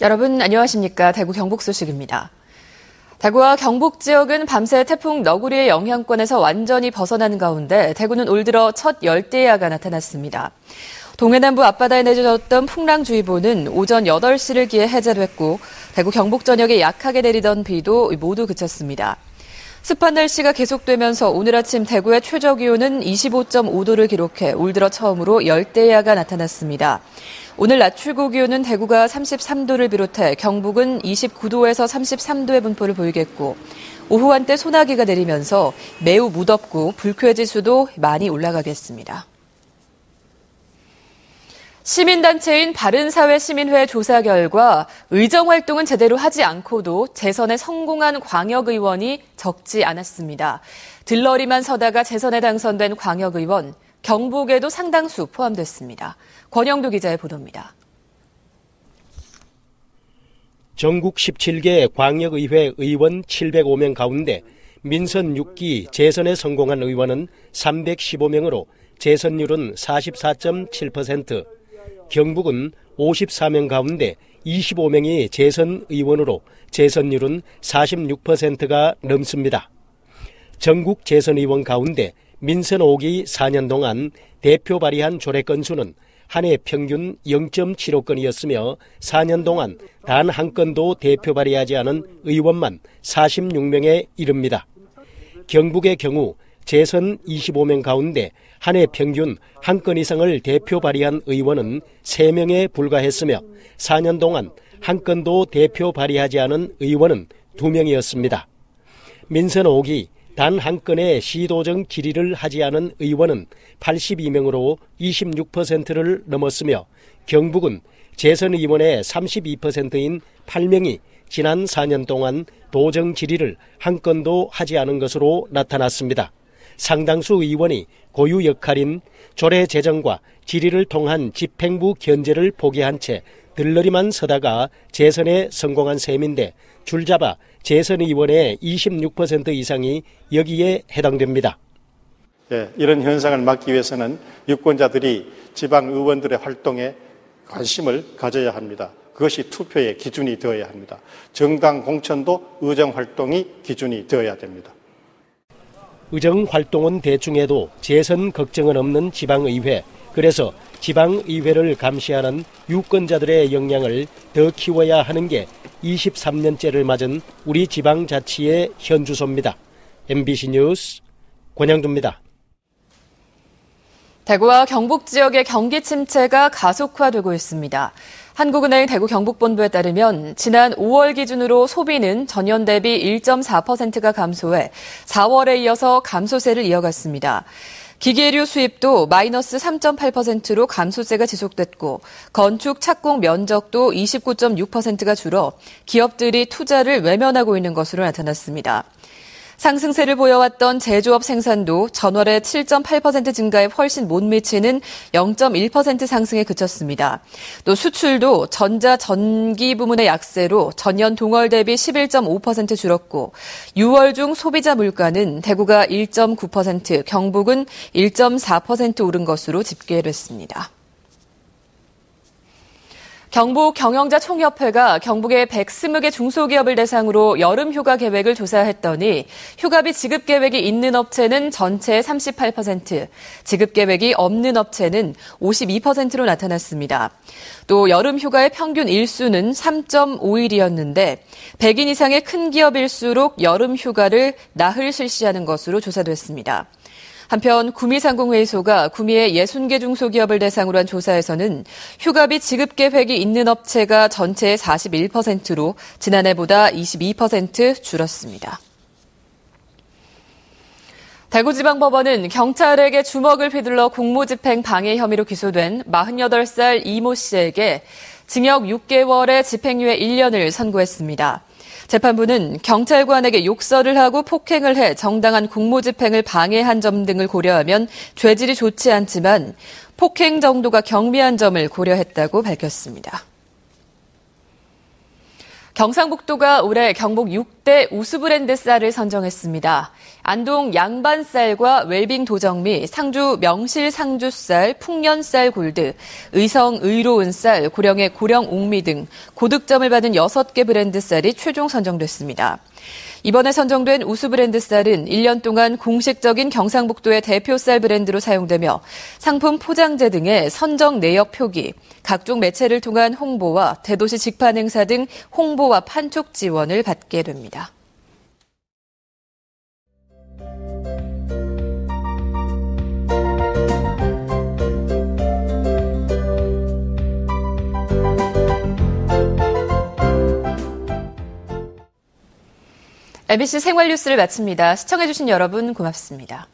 여러분 안녕하십니까? 대구 경북 소식입니다. 대구와 경북 지역은 밤새 태풍 너구리의 영향권에서 완전히 벗어나는 가운데 대구는 올 들어 첫 열대야가 나타났습니다. 동해남부 앞바다에 내려졌던 풍랑주의보는 오전 8시를 기해 해제됐고 대구 경북 전역에 약하게 내리던 비도 모두 그쳤습니다. 습한 날씨가 계속되면서 오늘 아침 대구의 최저기온은 25.5도를 기록해 올 들어 처음으로 열대야가 나타났습니다. 오늘 낮 최고 기온은 대구가 33도를 비롯해 경북은 29도에서 33도의 분포를 보이겠고 오후 한때 소나기가 내리면서 매우 무덥고 불쾌지수도 많이 올라가겠습니다. 시민단체인 바른사회시민회 조사 결과 의정활동은 제대로 하지 않고도 재선에 성공한 광역의원이 적지 않았습니다. 들러리만 서다가 재선에 당선된 광역의원, 경북에도 상당수 포함됐습니다. 권영도 기자의 보도입니다. 전국 17개 광역의회 의원 705명 가운데 민선 6기 재선에 성공한 의원은 315명으로 재선율은 44.7%, 경북은 54명 가운데 25명이 재선 의원으로 재선율은 46%가 넘습니다. 전국 재선 의원 가운데 민선 5기 4년 동안 대표 발의한 조례 건수는 한 해 평균 0.75건이었으며 4년 동안 단 한 건도 대표 발의하지 않은 의원만 46명에 이릅니다. 경북의 경우 재선 25명 가운데 한 해 평균 한 건 이상을 대표 발의한 의원은 3명에 불과했으며 4년 동안 한 건도 대표 발의하지 않은 의원은 2명이었습니다. 민선 5기 단 한 건의 시도정 질의를 하지 않은 의원은 82명으로 26%를 넘었으며 경북은 재선 의원의 32%인 8명이 지난 4년 동안 도정 질의를 한 건도 하지 않은 것으로 나타났습니다. 상당수 의원이 고유 역할인 조례 제정과 질의를 통한 집행부 견제를 포기한 채 들러리만 서다가 재선에 성공한 셈인데 줄잡아 재선 의원의 26% 이상이 여기에 해당됩니다. 이런 현상을 막기 위해서는 유권자들이 지방 의원들의 활동에 관심을 가져야 합니다. 그것이 투표의 기준이 되어야 합니다. 정당 공천도 의정 활동이 기준이 되어야 됩니다. 의정 활동은 대충 해도 재선 걱정은 없는 지방의회, 그래서 지방의회를 감시하는 유권자들의 역량을 더 키워야 하는 게 23년째를 맞은 우리 지방자치의 현주소입니다. MBC 뉴스 권양주입니다. 대구와 경북 지역의 경기 침체가 가속화되고 있습니다. 한국은행 대구 경북본부에 따르면 지난 5월 기준으로 소비는 전년 대비 1.4%가 감소해 4월에 이어서 감소세를 이어갔습니다. 기계류 수입도 마이너스 3.8%로 감소세가 지속됐고 건축 착공 면적도 29.6%가 줄어 기업들이 투자를 외면하고 있는 것으로 나타났습니다. 상승세를 보여왔던 제조업 생산도 전월의 7.8% 증가에 훨씬 못 미치는 0.1% 상승에 그쳤습니다. 또 수출도 전자 전기 부문의 약세로 전년 동월 대비 11.5% 줄었고 6월 중 소비자 물가는 대구가 1.9%, 경북은 1.4% 오른 것으로 집계됐습니다. 경북 경영자 총협회가 경북의 120개 중소기업을 대상으로 여름 휴가 계획을 조사했더니 휴가비 지급 계획이 있는 업체는 전체의 38%, 지급 계획이 없는 업체는 52%로 나타났습니다. 또 여름 휴가의 평균 일수는 3.5일이었는데 100인 이상의 큰 기업일수록 여름 휴가를 나흘 실시하는 것으로 조사됐습니다. 한편 구미상공회의소가 구미의 60개 중소기업을 대상으로 한 조사에서는 휴가비 지급 계획이 있는 업체가 전체의 41%로 지난해보다 22% 줄었습니다. 대구지방법원은 경찰에게 주먹을 휘둘러 공무집행 방해 혐의로 기소된 48살 이모 씨에게 징역 6개월에 집행유예 1년을 선고했습니다. 재판부는 경찰관에게 욕설을 하고 폭행을 해 정당한 공무집행을 방해한 점 등을 고려하면 죄질이 좋지 않지만 폭행 정도가 경미한 점을 고려했다고 밝혔습니다. 경상북도가 올해 경북 6대 우수 브랜드 쌀을 선정했습니다. 안동 양반쌀과 웰빙 도정미, 상주 명실 상주쌀, 풍년쌀 골드, 의성 의로운 쌀, 고령의 고령 옥미 등 고득점을 받은 6개 브랜드 쌀이 최종 선정됐습니다. 이번에 선정된 우수 브랜드 쌀은 1년 동안 공식적인 경상북도의 대표 쌀 브랜드로 사용되며 상품 포장재 등의 선정 내역 표기, 각종 매체를 통한 홍보와 대도시 직판 행사 등 홍보와 판촉 지원을 받게 됩니다. MBC 생활뉴스를 마칩니다. 시청해주신 여러분 고맙습니다.